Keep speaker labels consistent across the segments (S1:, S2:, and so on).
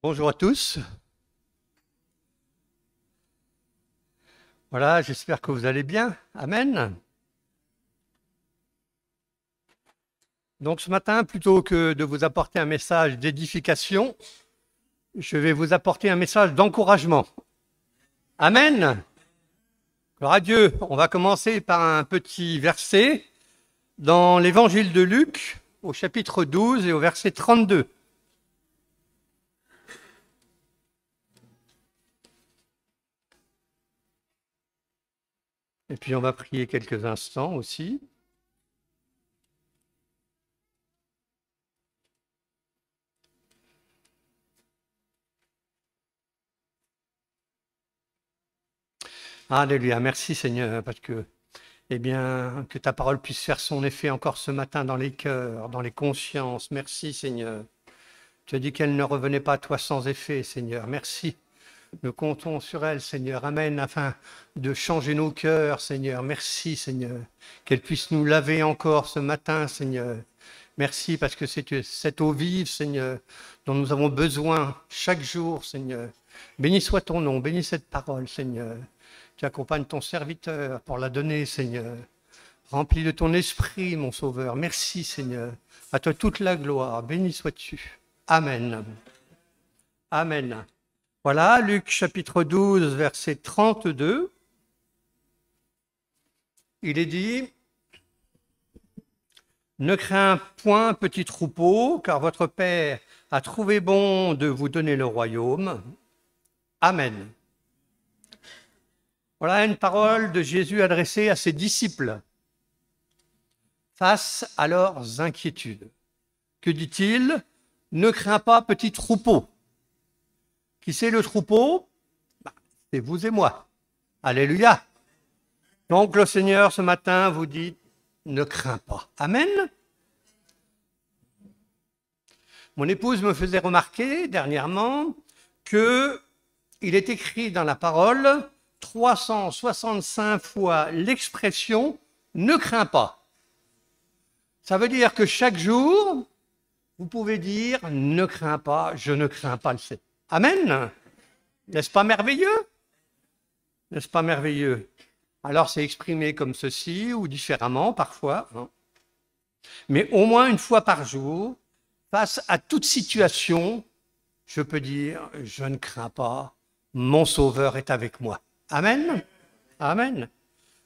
S1: Bonjour à tous. Voilà, j'espère que vous allez bien. Amen. Donc ce matin, plutôt que de vous apporter un message d'édification, je vais vous apporter un message d'encouragement. Amen. Gloire à Dieu. On va commencer par un petit verset dans l'évangile de Luc, au chapitre 12 et au verset 32. Et puis on va prier quelques instants aussi. Alléluia, merci Seigneur, parce que, que ta parole puisse faire son effet encore ce matin dans les cœurs, dans les consciences. Merci Seigneur. Tu as dit qu'elle ne revenait pas à toi sans effet, Seigneur. Merci. Nous comptons sur elle, Seigneur. Amen, afin de changer nos cœurs, Seigneur. Merci, Seigneur. Qu'elle puisse nous laver encore ce matin, Seigneur. Merci parce que c'est cette eau vive, Seigneur, dont nous avons besoin chaque jour, Seigneur. Béni soit ton nom, bénis cette parole, Seigneur. Tu accompagnes ton serviteur pour la donner, Seigneur. Rempli de ton esprit, mon Sauveur. Merci, Seigneur. À toi toute la gloire. Béni sois-tu. Amen. Amen. Voilà, Luc chapitre 12, verset 32. Il est dit, « Ne crains point, petit troupeau, car votre Père a trouvé bon de vous donner le royaume. » Amen. Voilà une parole de Jésus adressée à ses disciples face à leurs inquiétudes. Que dit-il? « Ne crains pas, petit troupeau. » Qui c'est le troupeau? C'est vous et moi. Alléluia. Donc le Seigneur ce matin vous dit, ne crains pas. Amen. Mon épouse me faisait remarquer dernièrement qu'il est écrit dans la parole 365 fois l'expression « ne crains pas ». Ça veut dire que chaque jour, vous pouvez dire « ne crains pas, je ne crains pas le Seigneur ». Amen. N'est-ce pas merveilleux? N'est-ce pas merveilleux? Alors c'est exprimé comme ceci ou différemment parfois. Hein. Mais au moins une fois par jour, face à toute situation, je peux dire, je ne crains pas, mon Sauveur est avec moi. Amen. Amen.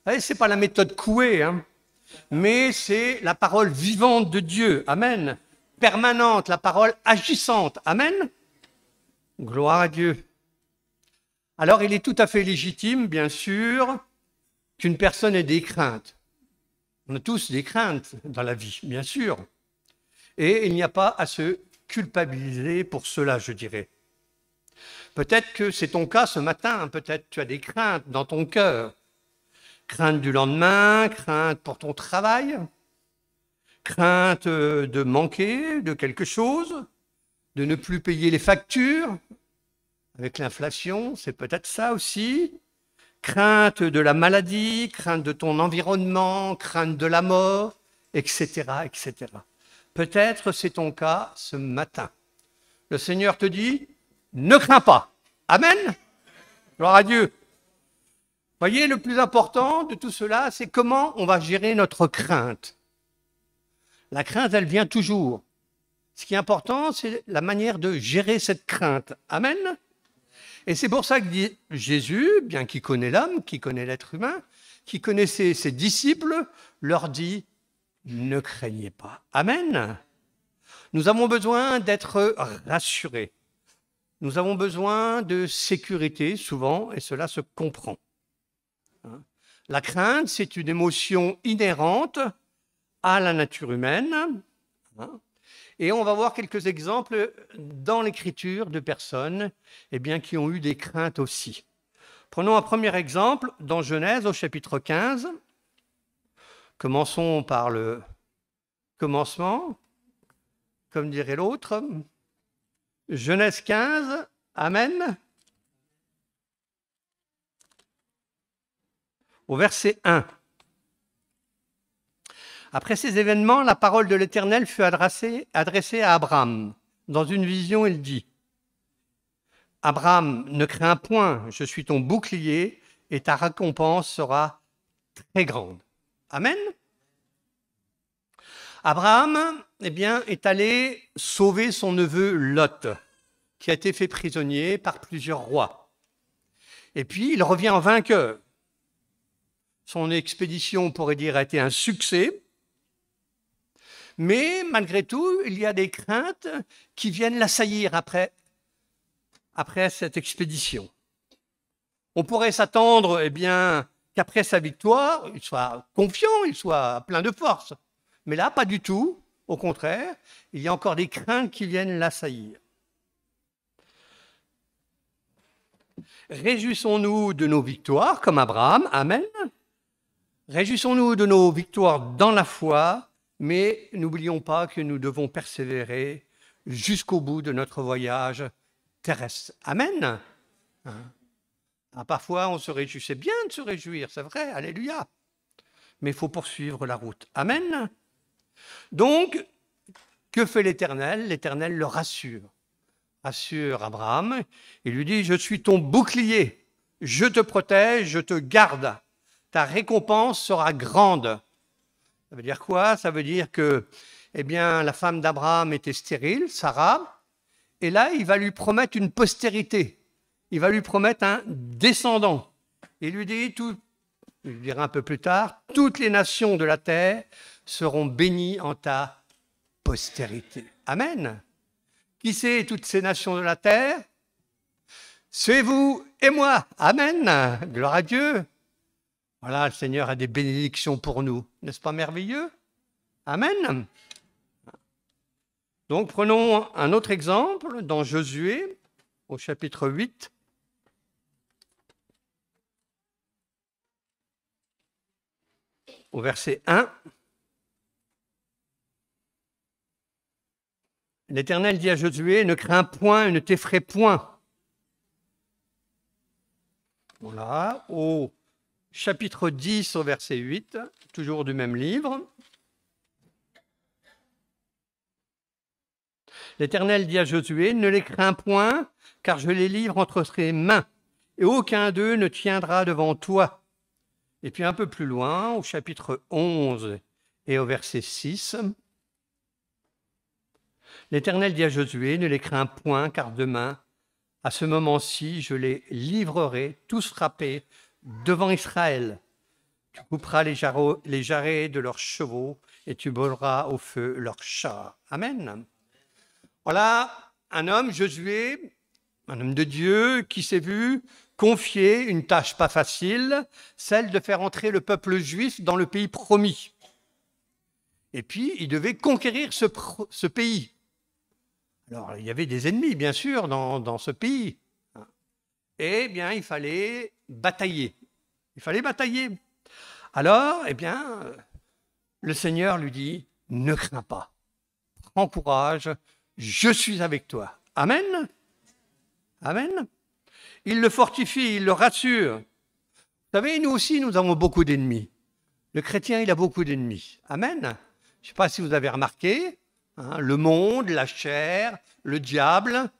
S1: Ce n'est pas la méthode Coué, hein, mais c'est la parole vivante de Dieu. Amen. Permanente, la parole agissante. Amen. Gloire à Dieu. Alors, il est tout à fait légitime, bien sûr, qu'une personne ait des craintes. On a tous des craintes dans la vie, bien sûr. Et il n'y a pas à se culpabiliser pour cela, je dirais. Peut-être que c'est ton cas ce matin, peut-être tu as des craintes dans ton cœur. Crainte du lendemain, crainte pour ton travail, crainte de manquer de quelque chose, de ne plus payer les factures. Avec l'inflation, c'est peut-être ça aussi. Crainte de la maladie, crainte de ton environnement, crainte de la mort, etc., etc. Peut-être c'est ton cas ce matin. Le Seigneur te dit, ne crains pas. Amen. Gloire à Dieu. Voyez, le plus important de tout cela, c'est comment on va gérer notre crainte. La crainte, elle vient toujours. Ce qui est important, c'est la manière de gérer cette crainte. Amen. Et c'est pour ça que Jésus, bien qu'il connaît l'homme, qui connaît l'être humain, qui connaissait ses disciples, leur dit « Ne craignez pas ». Amen. Nous avons besoin d'être rassurés. Nous avons besoin de sécurité, souvent, et cela se comprend. La crainte, c'est une émotion inhérente à la nature humaine. Et on va voir quelques exemples dans l'Écriture de personnes qui ont eu des craintes aussi. Prenons un premier exemple dans Genèse au chapitre 15. Commençons par le commencement, comme dirait l'autre. Genèse 15, Amen. Au verset 1. Après ces événements, la parole de l'Éternel fut adressée à Abraham. Dans une vision, il dit, Abraham, ne crains point, je suis ton bouclier et ta récompense sera très grande. Amen. Abraham, eh bien, est allé sauver son neveu Lot, qui a été fait prisonnier par plusieurs rois. Et puis, il revient en vainqueur. Son expédition, on pourrait dire, a été un succès. Mais malgré tout, il y a des craintes qui viennent l'assaillir après cette expédition. On pourrait s'attendre, eh bien, qu'après sa victoire, il soit confiant, il soit plein de force. Mais là, pas du tout. Au contraire, il y a encore des craintes qui viennent l'assaillir. Réjouissons-nous de nos victoires, comme Abraham. Amen. Réjouissons-nous de nos victoires dans la foi, mais n'oublions pas que nous devons persévérer jusqu'au bout de notre voyage terrestre. Amen. Parfois, on se réjouit. C'est bien de se réjouir, c'est vrai, alléluia. Mais il faut poursuivre la route. Amen. Donc, que fait l'Éternel? L'Éternel le rassure. Rassure Abraham. Il lui dit, je suis ton bouclier. Je te protège, je te garde. Ta récompense sera grande. Ça veut dire quoi? Ça veut dire que, eh bien, la femme d'Abraham était stérile, Sarah, et là, il va lui promettre une postérité. Il va lui promettre un descendant. Il lui dit, je dirai un peu plus tard, toutes les nations de la terre seront bénies en ta postérité. Amen. Qui c'est toutes ces nations de la terre? C'est vous et moi. Amen. Gloire à Dieu. Voilà, le Seigneur a des bénédictions pour nous. N'est-ce pas merveilleux? Amen. Donc, prenons un autre exemple dans Josué, au chapitre 8. Au verset 1. L'Éternel dit à Josué, ne crains point et ne t'effraie point. Voilà, au chapitre 10, au verset 8, toujours du même livre. L'Éternel dit à Josué, ne les crains point, car je les livre entre tes mains, et aucun d'eux ne tiendra devant toi. Et puis un peu plus loin, au chapitre 11 et au verset 6, l'Éternel dit à Josué, ne les crains point, car demain, à ce moment-ci, je les livrerai, tous frappés, devant Israël. Tu couperas les jarrets de leurs chevaux et tu brûleras au feu leurs chars. Amen. Voilà un homme, Josué, un homme de Dieu, qui s'est vu confier une tâche pas facile, celle de faire entrer le peuple juif dans le pays promis. Et puis, il devait conquérir ce pays. Alors, il y avait des ennemis, bien sûr, dans ce pays. Eh bien, il fallait batailler. Il fallait batailler. Alors, eh bien, le Seigneur lui dit, ne crains pas. Prends courage, je suis avec toi. Amen. Amen. Il le fortifie, il le rassure. Vous savez, nous aussi, nous avons beaucoup d'ennemis. Le chrétien, il a beaucoup d'ennemis. Amen. Je ne sais pas si vous avez remarqué, le monde, la chair, le diable.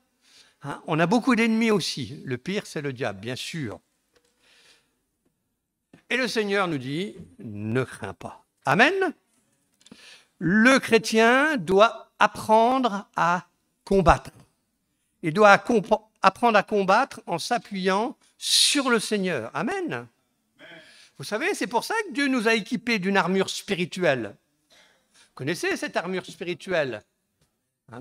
S1: On a beaucoup d'ennemis aussi. Le pire, c'est le diable, bien sûr. Et le Seigneur nous dit, ne crains pas. Amen. Le chrétien doit apprendre à combattre. Il doit apprendre à combattre en s'appuyant sur le Seigneur. Amen. Vous savez, c'est pour ça que Dieu nous a équipés d'une armure spirituelle. Vous connaissez cette armure spirituelle?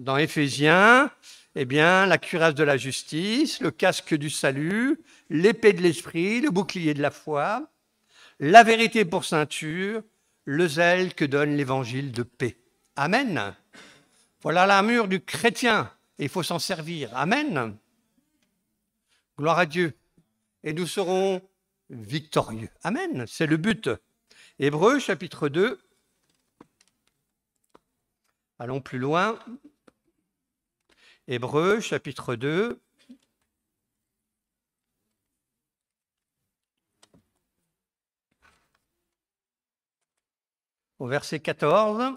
S1: Dans Éphésiens, eh bien, la cuirasse de la justice, le casque du salut, l'épée de l'esprit, le bouclier de la foi, la vérité pour ceinture, le zèle que donne l'évangile de paix. Amen. Voilà l'armure du chrétien. Et il faut s'en servir. Amen. Gloire à Dieu. Et nous serons victorieux. Amen. C'est le but. Hébreux, chapitre 2. Allons plus loin. Hébreux, chapitre 2. Au verset 14.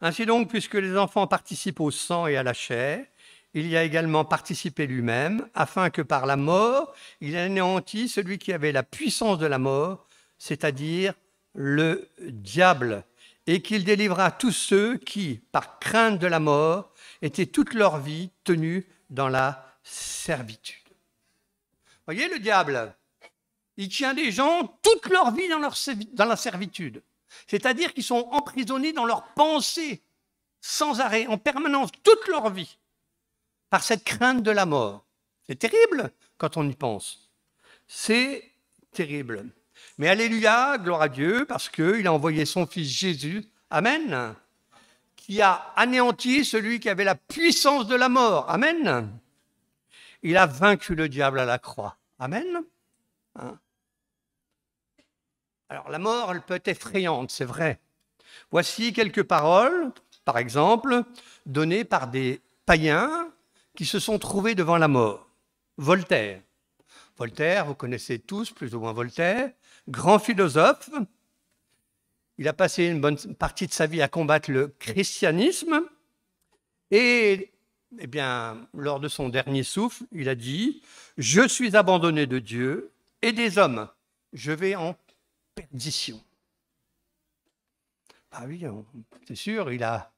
S1: Ainsi donc, puisque les enfants participent au sang et à la chair, il y a également participé lui-même, afin que par la mort, il anéantisse celui qui avait la puissance de la mort, c'est-à-dire le diable, et qu'il délivra tous ceux qui, par crainte de la mort, étaient toute leur vie tenus dans la servitude. Voyez, le diable, il tient des gens toute leur vie dans la servitude. C'est-à-dire qu'ils sont emprisonnés dans leurs pensées, sans arrêt, en permanence, toute leur vie, par cette crainte de la mort. C'est terrible quand on y pense. C'est terrible. Mais alléluia, gloire à Dieu, parce qu'il a envoyé son Fils Jésus, amen, qui a anéanti celui qui avait la puissance de la mort, amen. Il a vaincu le diable à la croix, amen. Alors la mort, elle peut être effrayante, c'est vrai. Voici quelques paroles, par exemple, données par des païens qui se sont trouvés devant la mort. Voltaire. Voltaire, vous connaissez tous plus ou moins Voltaire, grand philosophe. Il a passé une bonne partie de sa vie à combattre le christianisme. Et eh bien, lors de son dernier souffle, il a dit « Je suis abandonné de Dieu et des hommes. Je vais en perdition. » Ah oui, c'est sûr, il a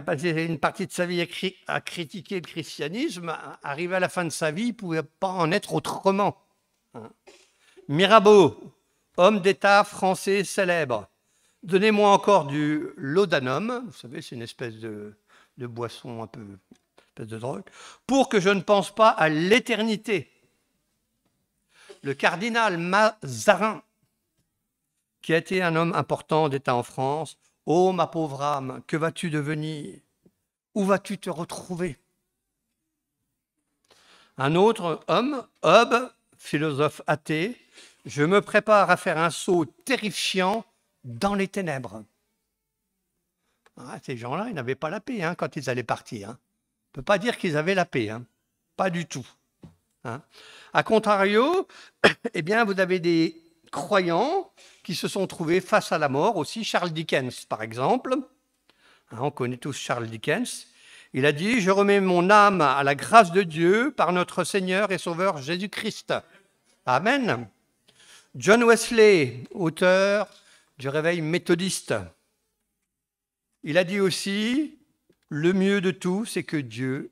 S1: passé une partie de sa vie à critiquer le christianisme. Arrivé à la fin de sa vie, il ne pouvait pas en être autrement. Mirabeau, homme d'État français célèbre. Donnez-moi encore du laudanum, vous savez, c'est une espèce de boisson un peu, une espèce de drogue, pour que je ne pense pas à l'éternité. Le cardinal Mazarin, qui a été un homme important d'État en France, « Oh, ma pauvre âme, que vas-tu devenir? Où vas-tu te retrouver ?» Un autre homme, Hobbes, philosophe athée, « Je me prépare à faire un saut terrifiant dans les ténèbres. » Ces gens-là, ils n'avaient pas la paix quand ils allaient partir. On ne peut pas dire qu'ils avaient la paix, pas du tout. A contrario, eh bien, vous avez des croyants qui se sont trouvés face à la mort aussi. Charles Dickens, par exemple. On connaît tous Charles Dickens. Il a dit « Je remets mon âme à la grâce de Dieu par notre Seigneur et Sauveur Jésus-Christ. » Amen. John Wesley, auteur du Réveil méthodiste. Il a dit aussi « Le mieux de tout, c'est que Dieu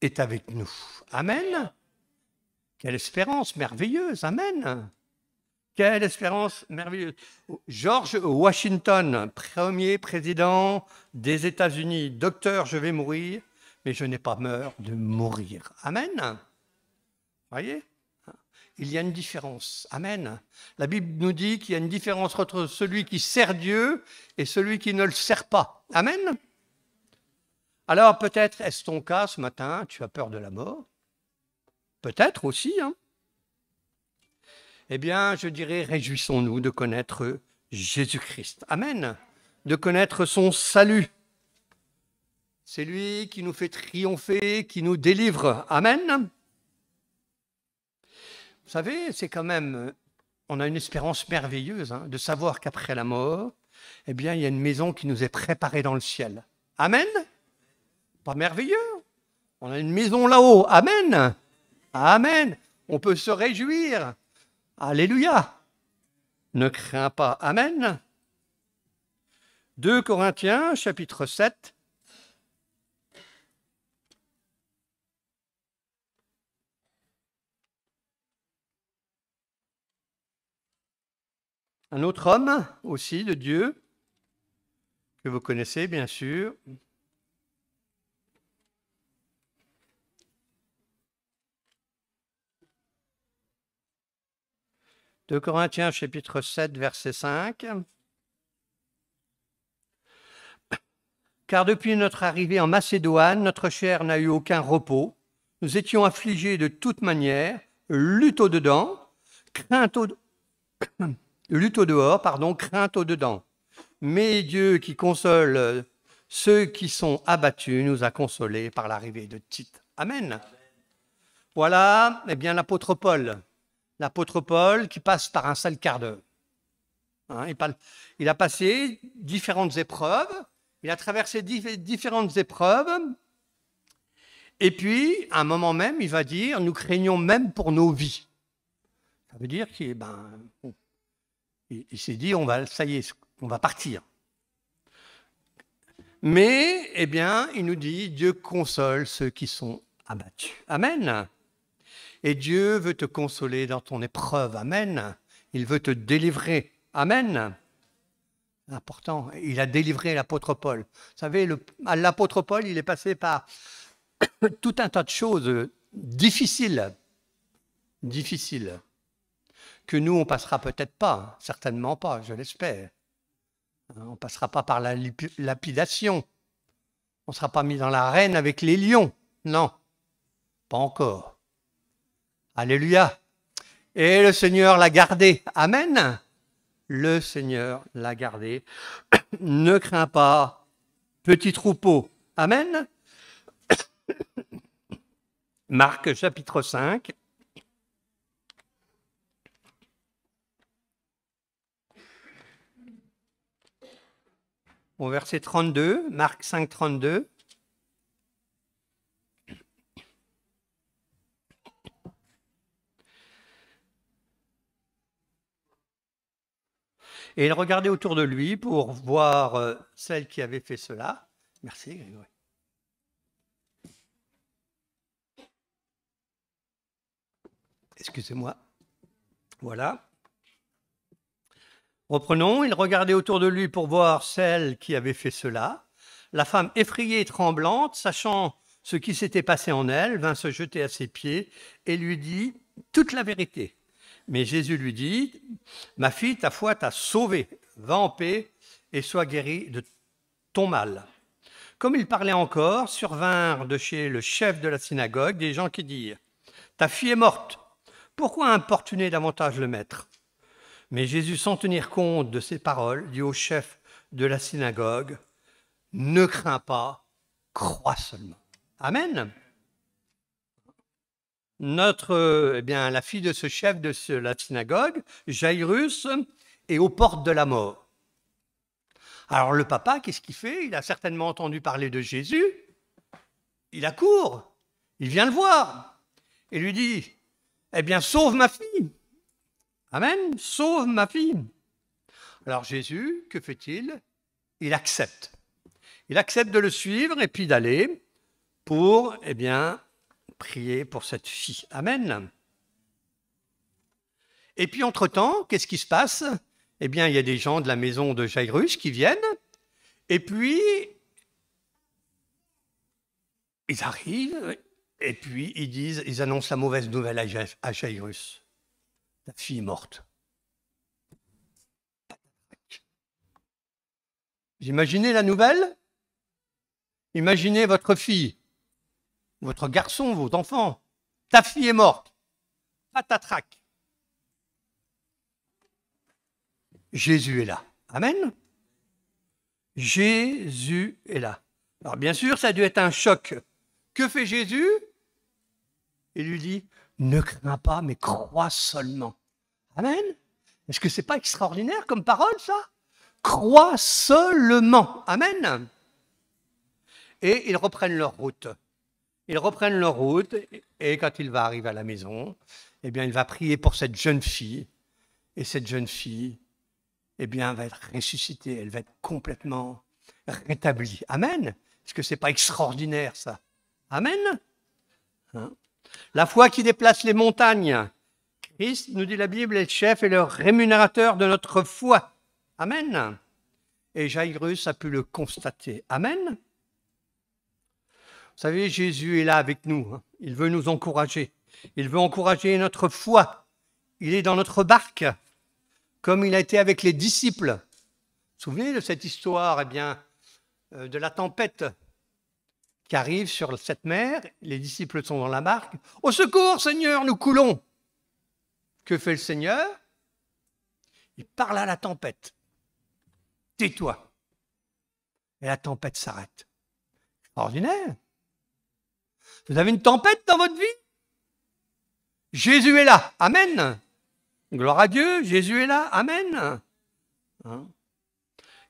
S1: est avec nous. » Amen. Quelle espérance merveilleuse. Amen. Quelle espérance merveilleuse. George Washington, premier président des États-Unis. Docteur, je vais mourir, mais je n'ai pas peur de mourir. Amen. Voyez? Il y a une différence. Amen. La Bible nous dit qu'il y a une différence entre celui qui sert Dieu et celui qui ne le sert pas. Amen. Alors peut-être est-ce ton cas ce matin, tu as peur de la mort? Peut-être aussi. Eh bien, je dirais, réjouissons-nous de connaître Jésus-Christ. Amen. De connaître son salut. C'est lui qui nous fait triompher, qui nous délivre. Amen. Vous savez, c'est quand même, on a une espérance merveilleuse de savoir qu'après la mort, eh bien, il y a une maison qui nous est préparée dans le ciel. Amen. Pas merveilleux? On a une maison là-haut. Amen. Amen. On peut se réjouir. Alléluia. Ne crains pas. Amen. 2 Corinthiens, chapitre 7. Un autre homme aussi de Dieu, que vous connaissez bien sûr. De Corinthiens, chapitre 7, verset 5. Car depuis notre arrivée en Macédoine, notre chair n'a eu aucun repos. Nous étions affligés de toute manière, lutte au-dedans, lutte au-dehors, crainte au-dedans. Mais Dieu qui console ceux qui sont abattus nous a consolés par l'arrivée de Tite. Amen. Voilà, eh bien, l'apôtre Paul qui passe par un sale quart d'heure. hein. Il a passé différentes épreuves, il a traversé différentes épreuves, et puis, à un moment même, il va dire, nous craignons même pour nos vies. Ça veut dire qu'il il s'est dit, ça y est, on va partir. Mais, eh bien, il nous dit, Dieu console ceux qui sont abattus. Amen. Et Dieu veut te consoler dans ton épreuve. Amen. Il veut te délivrer. Amen. Important. Il a délivré l'apôtre Paul. Vous savez, l'apôtre Paul, il est passé par tout un tas de choses difficiles, que nous, on passera peut-être pas, certainement pas, je l'espère. On ne passera pas par la lapidation. On ne sera pas mis dans l'arène avec les lions. Non, pas encore. Alléluia. Et le Seigneur l'a gardé. Amen. Le Seigneur l'a gardé. Ne crains pas, petit troupeau. Amen. Marc chapitre 5. Au verset 32, Marc 5, 32. Et il regardait autour de lui pour voir celle qui avait fait cela. Merci, Grégory. Excusez-moi. Voilà. Reprenons, il regardait autour de lui pour voir celle qui avait fait cela. La femme effrayée et tremblante, sachant ce qui s'était passé en elle, vint se jeter à ses pieds et lui dit toute la vérité. Mais Jésus lui dit, « Ma fille, ta foi t'a sauvée, va en paix et sois guérie de ton mal. » Comme il parlait encore, survinrent de chez le chef de la synagogue des gens qui dirent, « Ta fille est morte, pourquoi importuner davantage le maître ?» Mais Jésus, sans tenir compte de ces paroles, dit au chef de la synagogue, « Ne crains pas, crois seulement. » Amen. La fille de ce chef de la synagogue, Jairus, est aux portes de la mort. Alors le papa, qu'est-ce qu'il fait? Il a certainement entendu parler de Jésus. Il accourt, il vient le voir et lui dit, « Eh bien, sauve ma fille. » Amen, sauve ma fille. Alors Jésus, que fait-il? Il accepte. Il accepte de le suivre et puis d'aller pour, prier pour cette fille. Amen. Et puis entre-temps, qu'est-ce qui se passe? Eh bien, il y a des gens de la maison de Jairus qui viennent et puis ils arrivent et puis ils annoncent la mauvaise nouvelle à Jairus. Ta fille est morte. Vous imaginez la nouvelle? Imaginez votre fille, votre garçon, vos enfants. Ta fille est morte. Patatrac. Jésus est là. Amen. Jésus est là. Alors bien sûr, ça a dû être un choc. Que fait Jésus? Il lui dit, ne crains pas, mais crois seulement. Amen. Est-ce que ce n'est pas extraordinaire comme parole, ça? Crois seulement. Amen. Et ils reprennent leur route. Ils reprennent leur route, et quand il va arriver à la maison, eh bien, il va prier pour cette jeune fille. Et cette jeune fille, eh bien, va être ressuscitée. Elle va être complètement rétablie. Amen. Est-ce que ce n'est pas extraordinaire, ça? Amen. Hein? La foi qui déplace les montagnes. Christ, nous dit la Bible, est le chef et le rémunérateur de notre foi. Amen. Et Jairus a pu le constater. Amen. Vous savez, Jésus est là avec nous. Il veut nous encourager. Il veut encourager notre foi. Il est dans notre barque, comme il a été avec les disciples. Vous vous souvenez de cette histoire, de la tempête qui arrive sur cette mer? Les disciples sont dans la barque. « Au secours, Seigneur, nous coulons !» Que fait le Seigneur? Il parle à la tempête. « Tais-toi !» Et la tempête s'arrête. Ordinaire. Vous avez une tempête dans votre vie? Jésus est là. Amen. Gloire à Dieu, Jésus est là. Amen. Hein?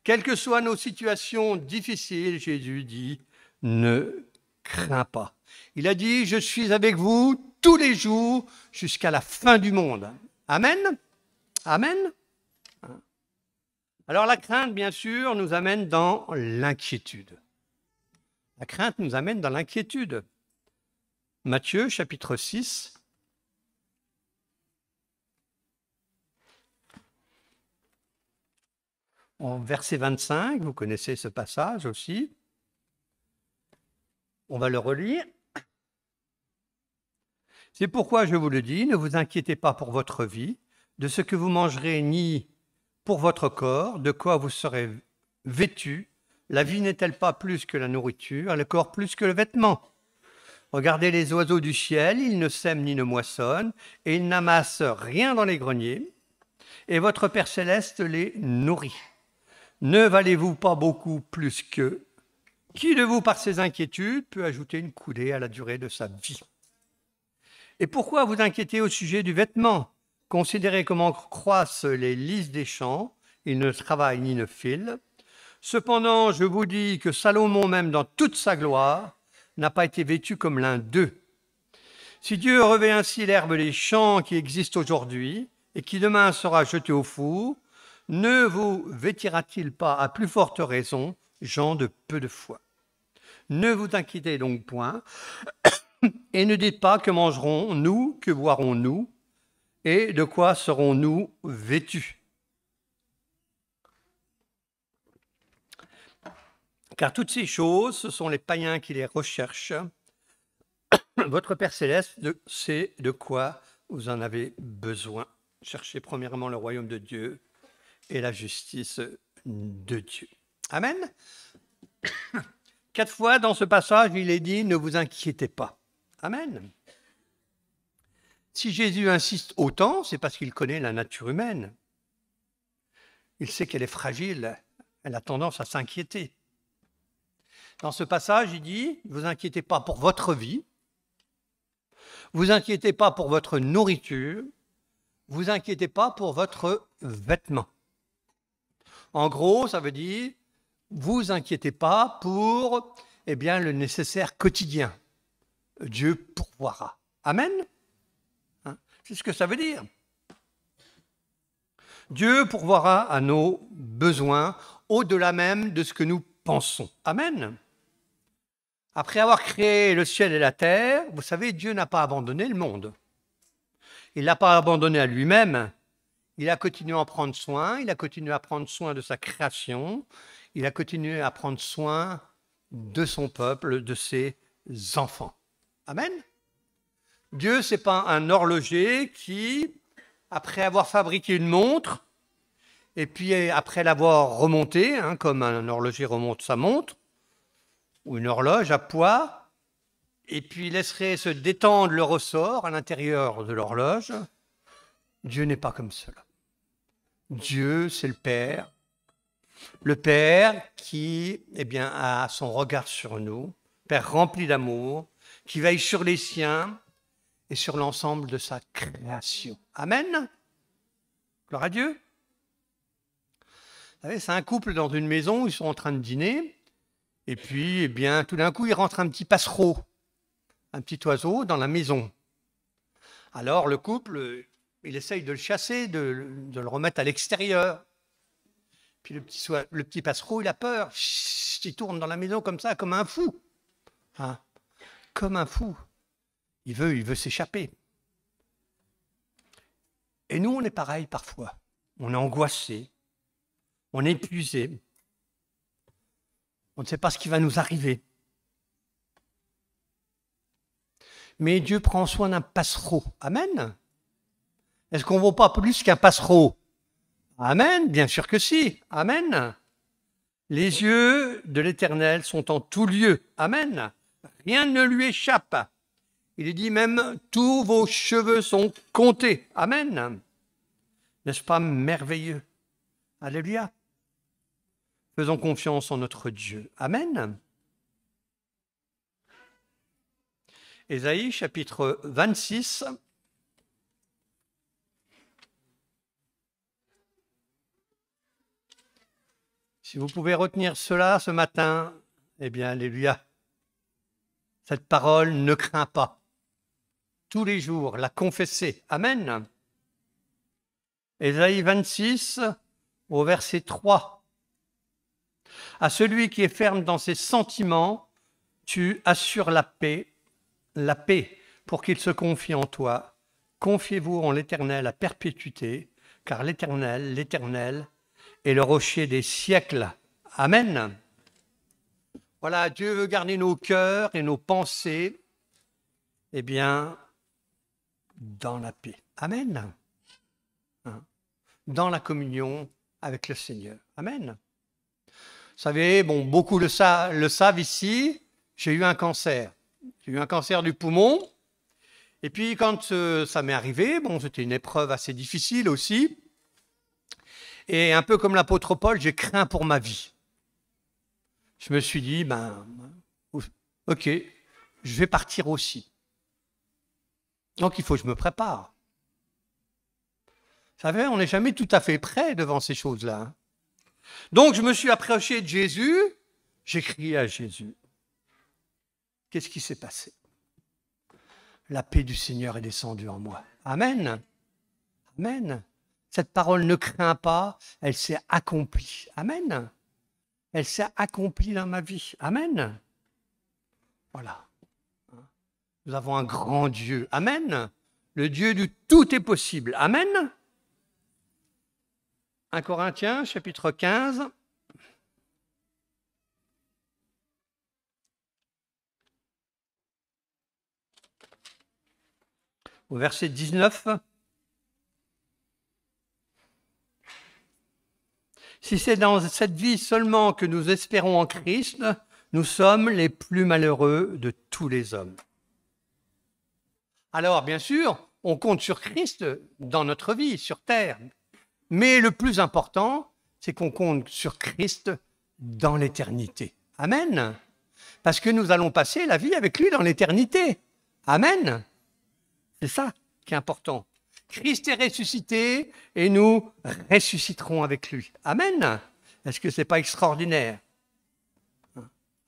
S1: Quelles que soient nos situations difficiles, Jésus dit, ne crains pas. Il a dit, je suis avec vous tous les jours jusqu'à la fin du monde. Amen. Amen. Alors la crainte, bien sûr, nous amène dans l'inquiétude. La crainte nous amène dans l'inquiétude. Matthieu, chapitre 6. En verset 25, vous connaissez ce passage aussi. On va le relire. C'est pourquoi je vous le dis, ne vous inquiétez pas pour votre vie, de ce que vous mangerez, ni pour votre corps, de quoi vous serez vêtus. La vie n'est-elle pas plus que la nourriture, le corps plus que le vêtement? Regardez les oiseaux du ciel, ils ne sèment ni ne moissonnent, et ils n'amassent rien dans les greniers, et votre Père céleste les nourrit. Ne valez-vous pas beaucoup plus qu'eux? Qui de vous, par ses inquiétudes, peut ajouter une coudée à la durée de sa vie? Et pourquoi vous inquiétez au sujet du vêtement? Considérez comment croissent les lys des champs, ils ne travaillent ni ne filent. Cependant, je vous dis que Salomon, même dans toute sa gloire, n'a pas été vêtu comme l'un d'eux. Si Dieu revêt ainsi l'herbe des champs qui existe aujourd'hui et qui demain sera jetée au four, ne vous vêtira-t-il pas à plus forte raison, gens de peu de foi? Ne vous inquiétez donc point, et ne dites pas que mangerons-nous, que boirons-nous, et de quoi serons-nous vêtus? Car toutes ces choses, ce sont les païens qui les recherchent. Votre Père céleste sait de quoi vous en avez besoin. Cherchez premièrement le royaume de Dieu et la justice de Dieu. Amen. 4 fois dans ce passage, il est dit « Ne vous inquiétez pas ». Amen. Si Jésus insiste autant, c'est parce qu'il connaît la nature humaine. Il sait qu'elle est fragile, elle a tendance à s'inquiéter. Dans ce passage, il dit « Ne vous inquiétez pas pour votre vie, vous inquiétez pas pour votre nourriture, vous inquiétez pas pour votre vêtement ». En gros, ça veut dire « Vous inquiétez pas pour le nécessaire quotidien. Dieu pourvoira. » Amen. C'est ce que ça veut dire. Dieu pourvoira à nos besoins au-delà même de ce que nous pensons. Amen. Après avoir créé le ciel et la terre, vous savez, Dieu n'a pas abandonné le monde. Il ne l'a pas abandonné à lui-même. Il a continué à en prendre soin, il a continué à prendre soin de sa création, il a continué à prendre soin de son peuple, de ses enfants. Amen. Dieu, ce n'est pas un horloger qui, après avoir fabriqué une montre, et puis après l'avoir remontée, comme un horloger remonte sa montre, ou une horloge à poids, et puis laisserait se détendre le ressort à l'intérieur de l'horloge. Dieu n'est pas comme cela. Dieu, c'est le Père qui a son regard sur nous, Père rempli d'amour, qui veille sur les siens et sur l'ensemble de sa création. Amen. Gloire à Dieu. Vous savez, c'est un couple dans une maison, ils sont en train de dîner, et puis, tout d'un coup, il rentre un petit passereau, un petit oiseau dans la maison. Alors, le couple, il essaye de le chasser, de le remettre à l'extérieur. Puis le petit passereau, il a peur. Il tourne dans la maison comme ça, comme un fou. Comme un fou. Il veut s'échapper. Et nous, on est pareil parfois. On est angoissé. On est épuisé. On ne sait pas ce qui va nous arriver. Mais Dieu prend soin d'un passereau. Amen. Est-ce qu'on ne vaut pas plus qu'un passereau? Amen, bien sûr que si. Amen. Les yeux de l'Éternel sont en tout lieu. Amen. Rien ne lui échappe. Il est dit même, tous vos cheveux sont comptés. Amen. N'est-ce pas merveilleux? Alléluia. Faisons confiance en notre Dieu. Amen. Ésaïe, chapitre 26. Si vous pouvez retenir cela ce matin, eh bien, alléluia. Cette parole ne craint pas. Tous les jours, la confesser. Amen. Ésaïe 26, au verset 3. À celui qui est ferme dans ses sentiments, tu assures la paix pour qu'il se confie en toi. Confiez-vous en l'Éternel à perpétuité, car l'Éternel est le rocher des siècles. Amen. Voilà, Dieu veut garder nos cœurs et nos pensées, eh bien, dans la paix. Amen. Dans la communion avec le Seigneur. Amen. Vous savez, bon, beaucoup le savent ici, j'ai eu un cancer. J'ai eu un cancer du poumon. Et puis, quand ça m'est arrivé, bon, c'était une épreuve assez difficile aussi. Et un peu comme l'apôtre Paul, j'ai craint pour ma vie. Je me suis dit, ok, je vais partir aussi. Donc, il faut que je me prépare. Vous savez, on n'est jamais tout à fait prêt devant ces choses-là. Donc, je me suis approché de Jésus, j'ai crié à Jésus. Qu'est-ce qui s'est passé? La paix du Seigneur est descendue en moi. Amen. Amen. Cette parole ne craint pas, elle s'est accomplie. Amen. Elle s'est accomplie dans ma vie. Amen. Voilà. Nous avons un grand Dieu. Amen. Le Dieu du tout est possible. Amen. 1 Corinthiens, chapitre 15. Au verset 19. Si c'est dans cette vie seulement que nous espérons en Christ, nous sommes les plus malheureux de tous les hommes. Alors, bien sûr, on compte sur Christ dans notre vie, sur terre. Mais le plus important, c'est qu'on compte sur Christ dans l'éternité. Amen. Parce que nous allons passer la vie avec lui dans l'éternité. Amen. C'est ça qui est important. Christ est ressuscité et nous ressusciterons avec lui. Amen. Est-ce que ce n'est pas extraordinaire?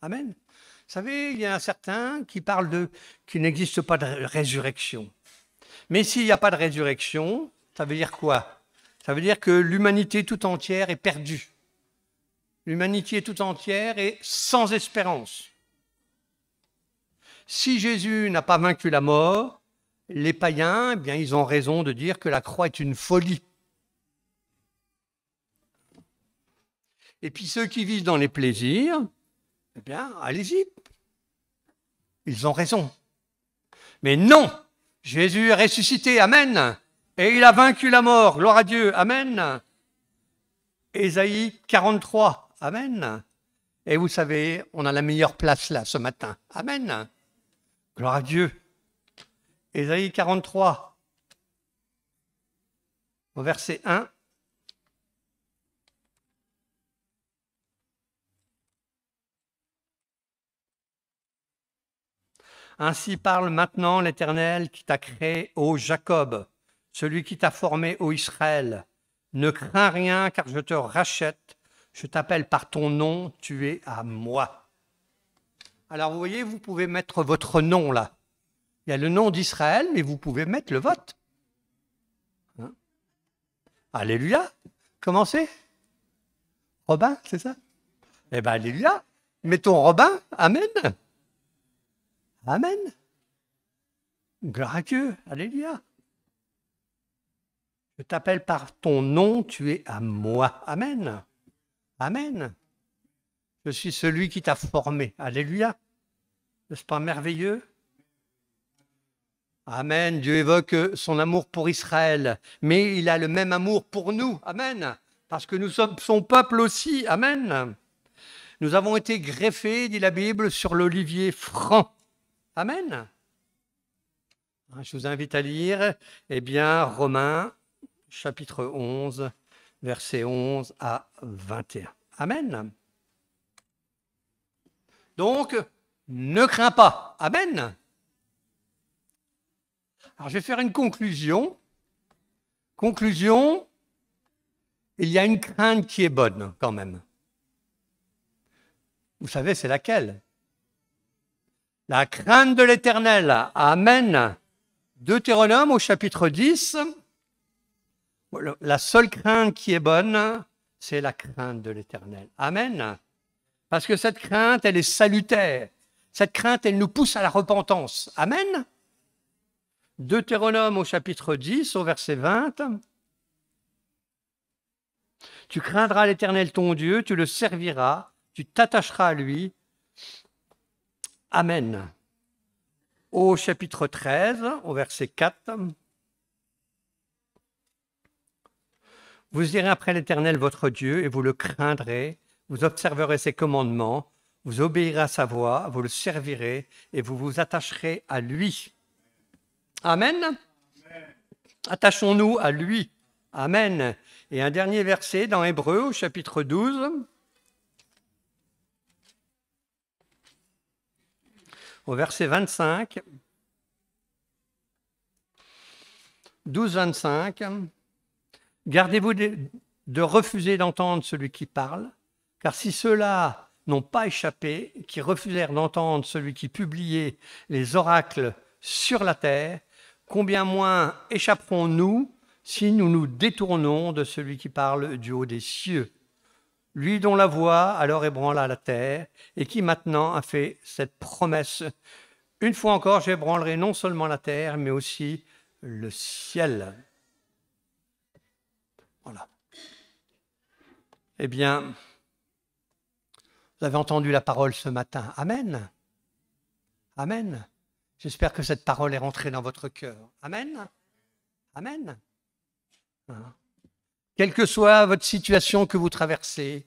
S1: Amen. Vous savez, il y en a certains qui parlent qu'il n'existe pas de résurrection. Mais s'il n'y a pas de résurrection, ça veut dire quoi? Ça veut dire que l'humanité tout entière est perdue. L'humanité tout entière est sans espérance. Si Jésus n'a pas vaincu la mort, les païens, eh bien, ils ont raison de dire que la croix est une folie. Et puis ceux qui vivent dans les plaisirs, eh bien, allez-y. Ils ont raison. Mais non, Jésus est ressuscité, amen. Et il a vaincu la mort, gloire à Dieu, amen. Ésaïe 43, amen. Et vous savez, on a la meilleure place là ce matin, amen. Gloire à Dieu. Ésaïe 43, au verset 1. Ainsi parle maintenant l'Éternel qui t'a créé, ô Jacob, celui qui t'a formé, ô Israël. Ne crains rien, car je te rachète. Je t'appelle par ton nom, tu es à moi. Alors vous voyez, vous pouvez mettre votre nom là. Il y a le nom d'Israël, mais vous pouvez mettre le vôtre. Hein? Alléluia. Comment c'est? Robin, c'est ça? Eh bien, alléluia. Mettons Robin. Amen. Amen. Gloire à Dieu. Alléluia. Je t'appelle par ton nom, tu es à moi. Amen. Amen. Je suis celui qui t'a formé. Alléluia. N'est-ce pas merveilleux? Amen. Dieu évoque son amour pour Israël, mais il a le même amour pour nous. Amen. Parce que nous sommes son peuple aussi. Amen. Nous avons été greffés, dit la Bible, sur l'olivier franc. Amen. Je vous invite à lire, Romains, chapitre 11, versets 11 à 21. Amen. Donc, ne crains pas. Amen. Alors, je vais faire une conclusion. Conclusion, il y a une crainte qui est bonne quand même. Vous savez, c'est laquelle? La crainte de l'Éternel. Amen. Deutéronome au chapitre 10. La seule crainte qui est bonne, c'est la crainte de l'Éternel. Amen. Parce que cette crainte, elle est salutaire. Cette crainte, elle nous pousse à la repentance. Amen. Deutéronome au chapitre 10, au verset 20. Tu craindras l'Éternel ton Dieu, tu le serviras, tu t'attacheras à lui. Amen. Au chapitre 13, au verset 4. Vous irez après l'Éternel votre Dieu et vous le craindrez, vous observerez ses commandements, vous obéirez à sa voix, vous le servirez et vous vous attacherez à lui. Amen. Attachons-nous à lui. Amen. Et un dernier verset dans Hébreux au chapitre 12. Au verset 25. 12, 25. Gardez-vous de refuser d'entendre celui qui parle, car si ceux-là n'ont pas échappé, qui refusèrent d'entendre celui qui publiait les oracles sur la terre, combien moins échapperons-nous si nous nous détournons de celui qui parle du haut des cieux, lui dont la voix alors ébranla la terre, et qui maintenant a fait cette promesse. Une fois encore, j'ébranlerai non seulement la terre, mais aussi le ciel. Voilà. Eh bien, vous avez entendu la parole ce matin. Amen. Amen. J'espère que cette parole est rentrée dans votre cœur. Amen. Amen. Quelle que soit votre situation que vous traversez,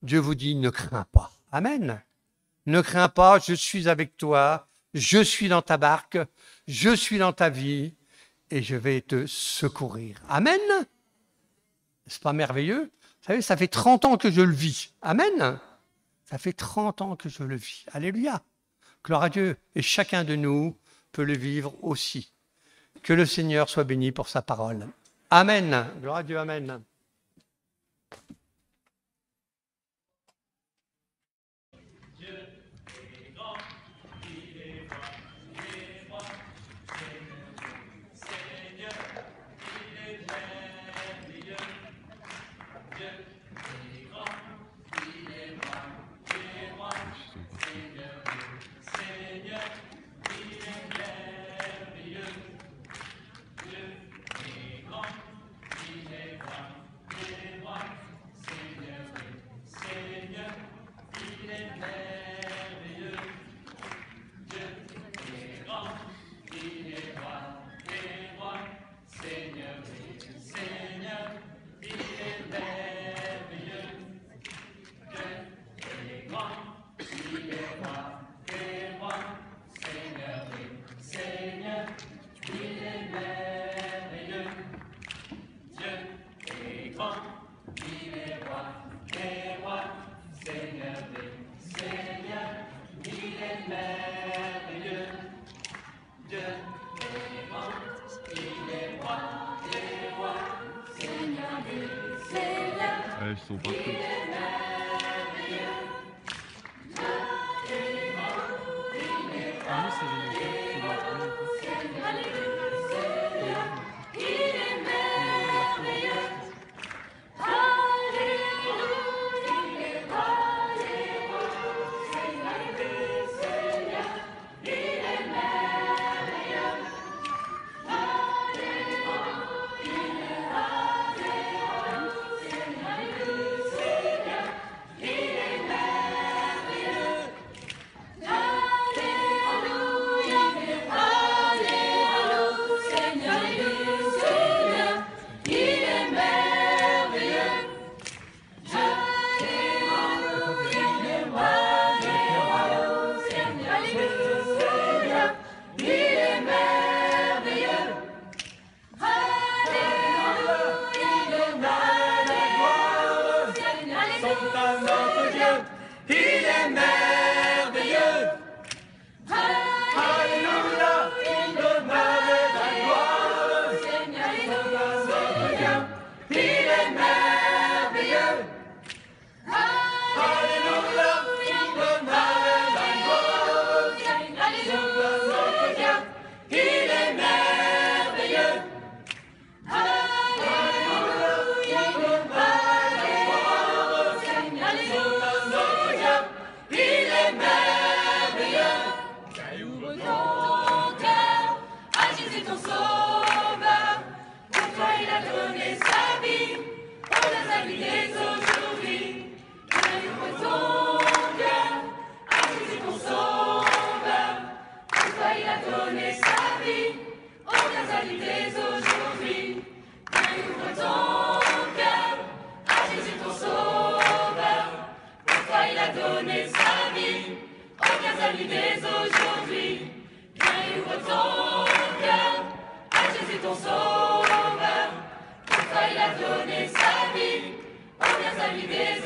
S1: Dieu vous dit ne crains pas. Amen. Ne crains pas, je suis avec toi, je suis dans ta barque, je suis dans ta vie et je vais te secourir. Amen. N'est-ce pas merveilleux? Vous savez, ça fait 30 ans que je le vis. Amen. Ça fait 30 ans que je le vis. Alléluia. Gloire à Dieu. Et chacun de nous peut le vivre aussi. Que le Seigneur soit béni pour sa parole. Amen. Gloire à Dieu. Amen.
S2: Ils sont partout. Ah, c'est donné sa vie, aux bien amis des